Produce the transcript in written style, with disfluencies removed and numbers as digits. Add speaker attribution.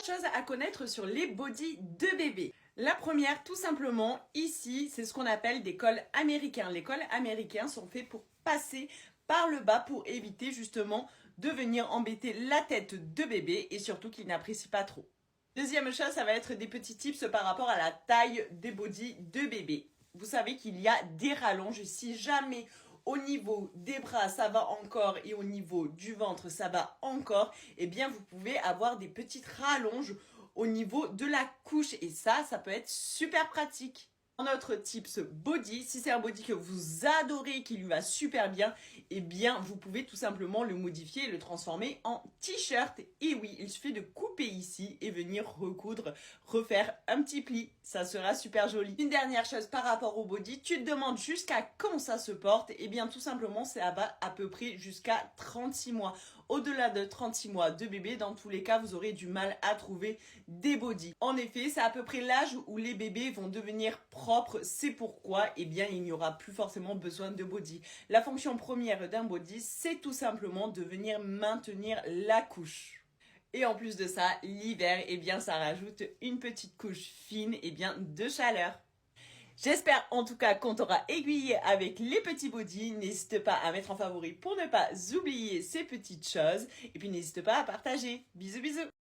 Speaker 1: choses à connaître sur les bodys de bébé. La première, tout simplement, ici, c'est ce qu'on appelle des cols américains. Les cols américains sont faits pour passer par le bas pour éviter justement de venir embêter la tête de bébé et surtout qu'il n'apprécie pas trop. Deuxième chose, ça va être des petits tips par rapport à la taille des bodys de bébé. Vous savez qu'il y a des rallonges. Si jamais au niveau des bras ça va encore et au niveau du ventre ça va encore, eh bien vous pouvez avoir des petites rallonges au niveau de la couche et ça peut être super pratique. Notre tips body, si c'est un body que vous adorez, qui lui va super bien, eh bien vous pouvez tout simplement le modifier et le transformer en t-shirt. Et oui, il suffit de couper ici et venir recoudre, refaire un petit pli, ça sera super joli. Une dernière chose par rapport au body, tu te demandes jusqu'à quand ça se porte, eh bien tout simplement ça va à peu près jusqu'à 36 mois. Au-delà de 36 mois de bébé, dans tous les cas, vous aurez du mal à trouver des bodys. En effet, c'est à peu près l'âge où les bébés vont devenir propres. C'est pourquoi, eh bien, il n'y aura plus forcément besoin de body. La fonction première d'un body, c'est tout simplement de venir maintenir la couche. Et en plus de ça, l'hiver, eh bien, ça rajoute une petite couche fine, eh bien, de chaleur. J'espère en tout cas qu'on t'aura aiguillé avec les petits bodys. N'hésite pas à mettre en favori pour ne pas oublier ces petites choses. Et puis n'hésite pas à partager. Bisous bisous.